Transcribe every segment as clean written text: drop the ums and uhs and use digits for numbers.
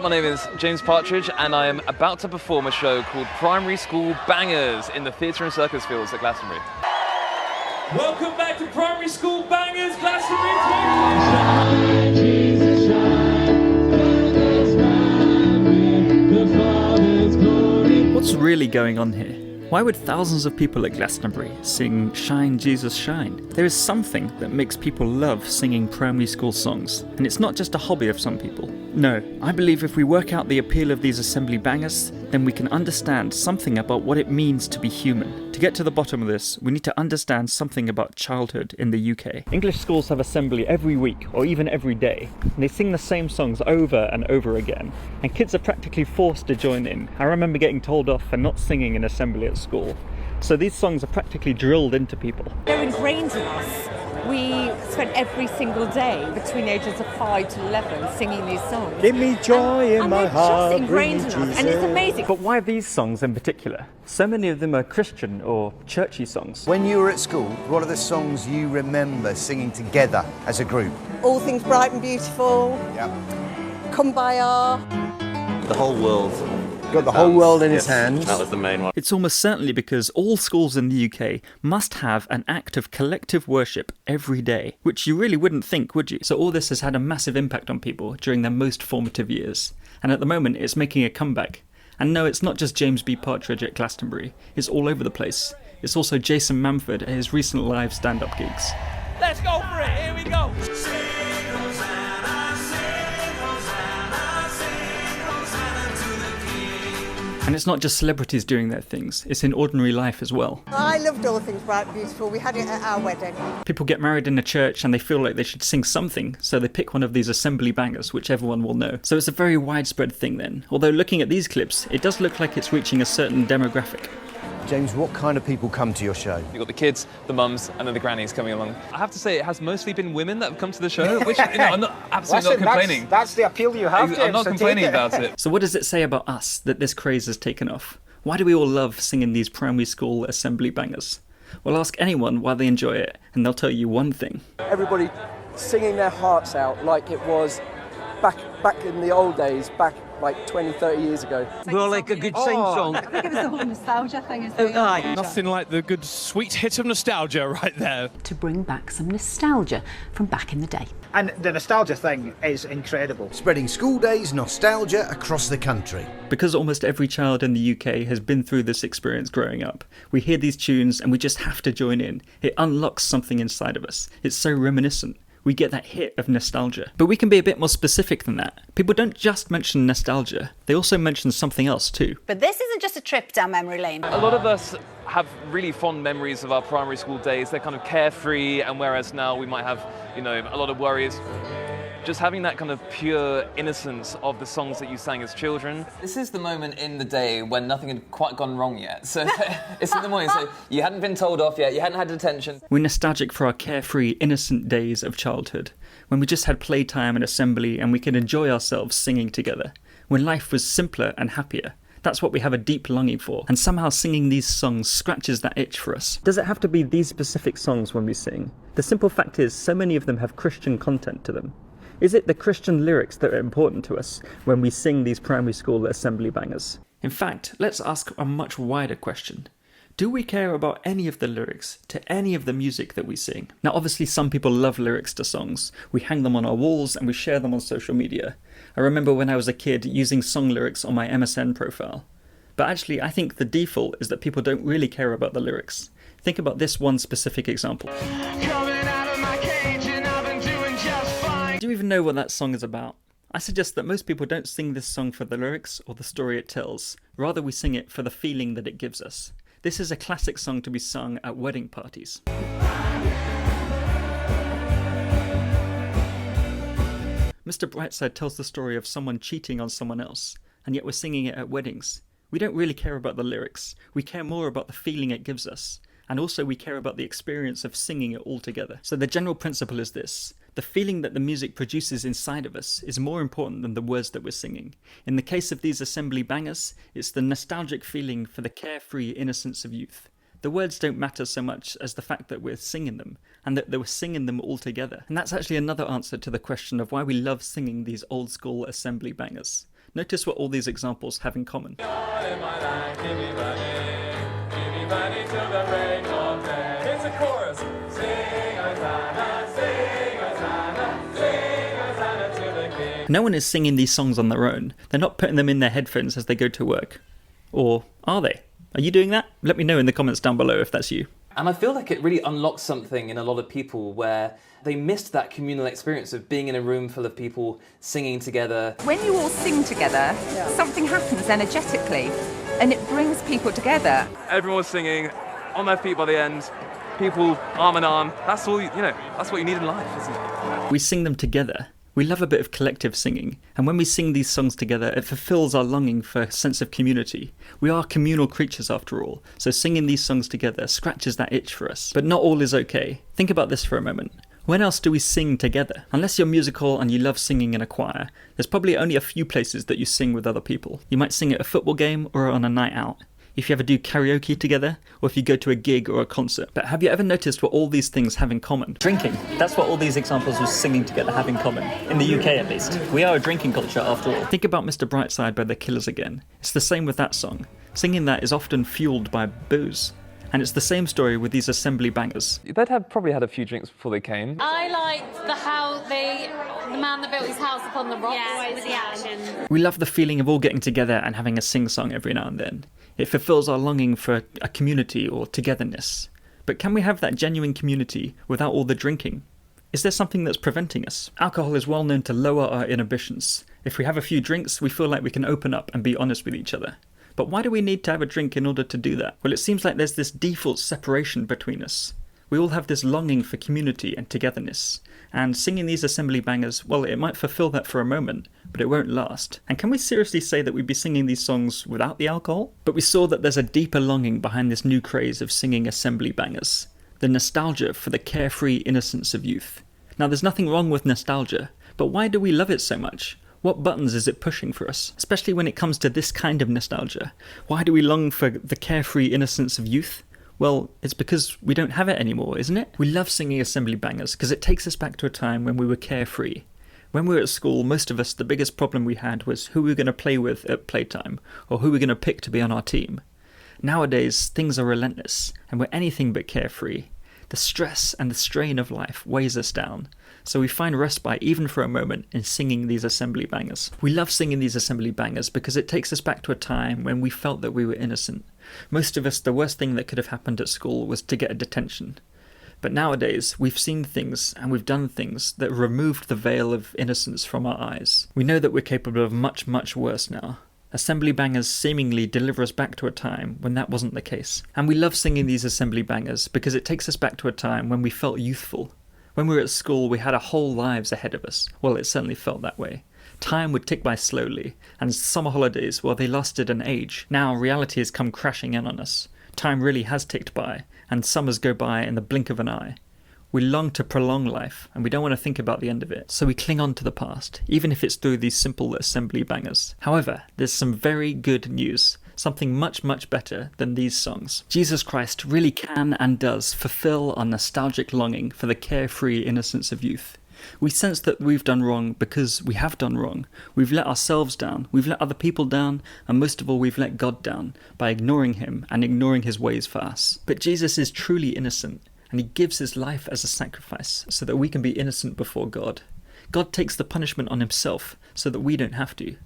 My name is James Partridge and I am about to perform a show called Primary School Bangers in the Theatre and Circus Fields at Glastonbury. Welcome back to Primary School Bangers, Glastonbury 2020! What's really going on here? Why would thousands of people at Glastonbury sing Shine Jesus Shine? There is something that makes people love singing primary school songs, and it's not just a hobby of some people. No, I believe if we work out the appeal of these assembly bangers, then we can understand something about what it means to be human. To get to the bottom of this, we need to understand something about childhood in the UK. English schools have assembly every week, or even every day, and they sing the same songs over and over again, and kids are practically forced to join in. I remember getting told off for not singing in assembly at school. So these songs are practically drilled into people. They're ingrained in us. We spend every single day between the ages of 5 to 11 singing these songs. Give me joy in my heart. And they're just ingrained in us, and it's amazing. But why these songs in particular? So many of them are Christian or churchy songs. When you were at school, what are the songs you remember singing together as a group? All Things Bright and Beautiful. Yep. Kumbaya. The Whole World. Got the whole world in his hands. That was the main one. It's almost certainly because all schools in the UK must have an act of collective worship every day, which you really wouldn't think, would you? So all this has had a massive impact on people during their most formative years. And at the moment, it's making a comeback. And no, it's not just James B. Partridge at Glastonbury. It's all over the place. It's also Jason Manford at his recent live stand-up gigs. Let's go for it, here we go! And it's not just celebrities doing their things, it's in ordinary life as well. I loved All Things Bright and Beautiful. We had it at our wedding. People get married in a church and they feel like they should sing something, so they pick one of these assembly bangers, which everyone will know. So it's a very widespread thing then, although looking at these clips, it does look like it's reaching a certain demographic. James, what kind of people come to your show? You've got the kids, the mums, and then the grannies coming along. I have to say, it has mostly been women that have come to the show, which, I'm not absolutely not complaining. That's the appeal you have, James. I'm not complaining about it. So what does it say about us that this craze has taken off? Why do we all love singing these primary school assembly bangers? Well, ask anyone why they enjoy it, and they'll tell you one thing. Everybody singing their hearts out like it was back in the old days, back like 20, 30 years ago. Well, like a good sing-song. I think it was the whole nostalgia thing as well. Nothing like the good sweet hit of nostalgia right there. To bring back some nostalgia from back in the day. And the nostalgia thing is incredible. Spreading school days nostalgia across the country. Because almost every child in the UK has been through this experience growing up, we hear these tunes and we just have to join in. It unlocks something inside of us. It's so reminiscent. We get that hit of nostalgia. But we can be a bit more specific than that. People don't just mention nostalgia, they also mention something else too. But this isn't just a trip down memory lane. A lot of us have really fond memories of our primary school days. They're kind of carefree, and whereas now we might have, a lot of worries. Just having that kind of pure innocence of the songs that you sang as children. This is the moment in the day when nothing had quite gone wrong yet. So it's in the morning, so you hadn't been told off yet, you hadn't had detention. We're nostalgic for our carefree, innocent days of childhood, when we just had playtime and assembly and we could enjoy ourselves singing together, when life was simpler and happier. That's what we have a deep longing for, and somehow singing these songs scratches that itch for us. Does it have to be these specific songs when we sing? The simple fact is, so many of them have Christian content to them. Is it the Christian lyrics that are important to us when we sing these primary school assembly bangers? In fact, let's ask a much wider question. Do we care about any of the lyrics to any of the music that we sing? Now obviously some people love lyrics to songs. We hang them on our walls and we share them on social media. I remember when I was a kid using song lyrics on my MSN profile. But actually I think the default is that people don't really care about the lyrics. Think about this one specific example. Do you even know what that song is about? I suggest that most people don't sing this song for the lyrics or the story it tells. Rather, we sing it for the feeling that it gives us. This is a classic song to be sung at wedding parties. Mr. Brightside tells the story of someone cheating on someone else, and yet we're singing it at weddings. We don't really care about the lyrics. We care more about the feeling it gives us. And also we care about the experience of singing it all together. So the general principle is this. The feeling that the music produces inside of us is more important than the words that we're singing. In the case of these assembly bangers, it's the nostalgic feeling for the carefree innocence of youth. The words don't matter so much as the fact that we're singing them, and that we're singing them all together. And that's actually another answer to the question of why we love singing these old school assembly bangers. Notice what all these examples have in common. It's a chorus. Sing Hosanna, sing Hosanna, sing Hosanna to the King. No one is singing these songs on their own. They're not putting them in their headphones as they go to work. Or are they? Are you doing that? Let me know in the comments down below if that's you. And I feel like it really unlocks something in a lot of people where they missed that communal experience of being in a room full of people singing together. When you all sing together, something happens energetically and it brings people together. Everyone was singing, on their feet by the end, people arm in arm. That's all, that's what you need in life, isn't it? We sing them together. We love a bit of collective singing, and when we sing these songs together, it fulfills our longing for a sense of community. We are communal creatures after all, so singing these songs together scratches that itch for us. But not all is okay. Think about this for a moment. When else do we sing together? Unless you're musical and you love singing in a choir, there's probably only a few places that you sing with other people. You might sing at a football game or on a night out. If you ever do karaoke together, or if you go to a gig or a concert. But have you ever noticed what all these things have in common? Drinking. That's what all these examples of singing together have in common. In the UK at least. We are a drinking culture after all. Think about Mr. Brightside by The Killers again. It's the same with that song. Singing that is often fueled by booze. And it's the same story with these assembly bangers. They'd probably had a few drinks before they came. I liked the man that built his house upon the rocks with the action. We love the feeling of all getting together and having a sing-song every now and then. It fulfills our longing for a community or togetherness. But can we have that genuine community without all the drinking? Is there something that's preventing us? Alcohol is well known to lower our inhibitions. If we have a few drinks, we feel like we can open up and be honest with each other. But why do we need to have a drink in order to do that? Well, it seems like there's this default separation between us. We all have this longing for community and togetherness. And singing these assembly bangers, well, it might fulfill that for a moment, but it won't last. And can we seriously say that we'd be singing these songs without the alcohol? But we saw that there's a deeper longing behind this new craze of singing assembly bangers. The nostalgia for the carefree innocence of youth. Now, there's nothing wrong with nostalgia, but why do we love it so much? What buttons is it pushing for us? Especially when it comes to this kind of nostalgia. Why do we long for the carefree innocence of youth? Well, it's because we don't have it anymore, isn't it? We love singing assembly bangers because it takes us back to a time when we were carefree. When we were at school, most of us, the biggest problem we had was who we were going to play with at playtime, or who we were going to pick to be on our team. Nowadays, things are relentless, and we're anything but carefree. The stress and the strain of life weighs us down, so we find respite even for a moment in singing these assembly bangers. We love singing these assembly bangers because it takes us back to a time when we felt that we were innocent. Most of us, the worst thing that could have happened at school was to get a detention. But nowadays, we've seen things and we've done things that removed the veil of innocence from our eyes. We know that we're capable of much, much worse now. Assembly bangers seemingly deliver us back to a time when that wasn't the case. And we love singing these assembly bangers because it takes us back to a time when we felt youthful. When we were at school, we had our whole lives ahead of us. Well, it certainly felt that way. Time would tick by slowly, and summer holidays, well, they lasted an age. Now reality has come crashing in on us. Time really has ticked by, and summers go by in the blink of an eye. We long to prolong life, and we don't want to think about the end of it, so we cling on to the past, even if it's through these simple assembly bangers. However, there's some very good news, something much, much better than these songs. Jesus Christ really can and does fulfill our nostalgic longing for the carefree innocence of youth. We sense that we've done wrong because we have done wrong. We've let ourselves down, we've let other people down, and most of all we've let God down by ignoring him and ignoring his ways for us. But Jesus is truly innocent, and he gives his life as a sacrifice so that we can be innocent before God. God takes the punishment on himself so that we don't have to.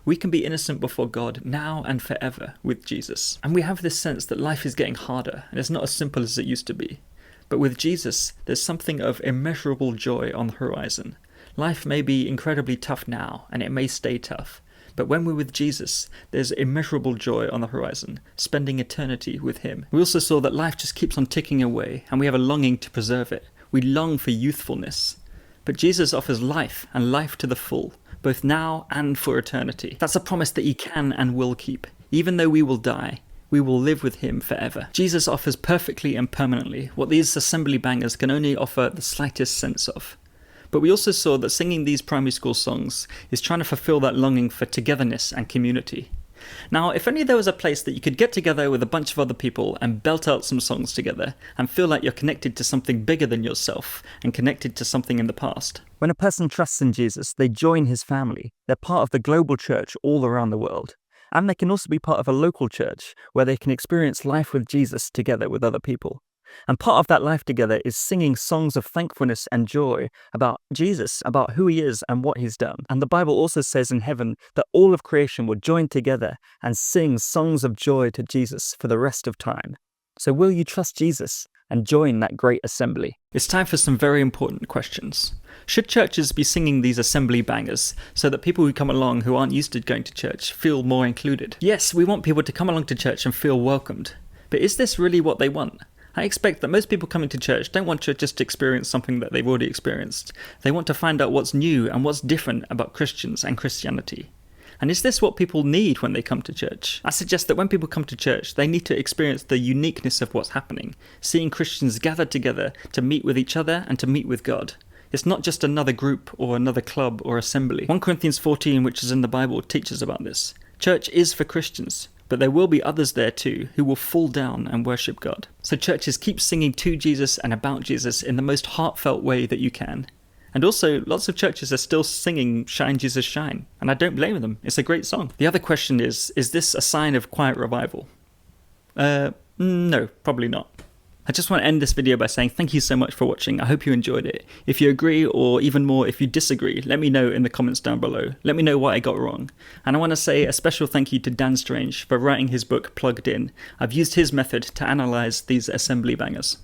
We can be innocent before God now and forever with Jesus. And we have this sense that life is getting harder and it's not as simple as it used to be. But with Jesus, there's something of immeasurable joy on the horizon. Life may be incredibly tough now, and it may stay tough. But when we're with Jesus, there's immeasurable joy on the horizon, spending eternity with him. We also saw that life just keeps on ticking away, and we have a longing to preserve it. We long for youthfulness. But Jesus offers life, and life to the full, both now and for eternity. That's a promise that he can and will keep. Even though we will die, we will live with him forever. Jesus offers perfectly and permanently what these assembly bangers can only offer the slightest sense of. But we also saw that singing these primary school songs is trying to fulfill that longing for togetherness and community. Now, if only there was a place that you could get together with a bunch of other people and belt out some songs together and feel like you're connected to something bigger than yourself and connected to something in the past. When a person trusts in Jesus, they join his family. They're part of the global church all around the world. And they can also be part of a local church where they can experience life with Jesus together with other people. And part of that life together is singing songs of thankfulness and joy about Jesus, about who he is and what he's done. And the Bible also says in heaven that all of creation will join together and sing songs of joy to Jesus for the rest of time. So will you trust Jesus and join that great assembly? It's time for some very important questions. Should churches be singing these assembly bangers so that people who come along who aren't used to going to church feel more included? Yes, we want people to come along to church and feel welcomed. But is this really what they want? I expect that most people coming to church don't want to just experience something that they've already experienced. They want to find out what's new and what's different about Christians and Christianity. And is this what people need when they come to church? I suggest that when people come to church, they need to experience the uniqueness of what's happening, seeing Christians gathered together to meet with each other and to meet with God. It's not just another group or another club or assembly. 1 Corinthians 14, which is in the Bible, teaches about this. Church is for Christians, but there will be others there too who will fall down and worship God. So churches, keep singing to Jesus and about Jesus in the most heartfelt way that you can. And also, lots of churches are still singing Shine Jesus Shine, and I don't blame them. It's a great song. The other question is this a sign of quiet revival? No, probably not. I just want to end this video by saying thank you so much for watching. I hope you enjoyed it. If you agree, or even more, if you disagree, let me know in the comments down below. Let me know what I got wrong. And I want to say a special thank you to Dan Strange for writing his book Plugged In. I've used his method to analyse these assembly bangers.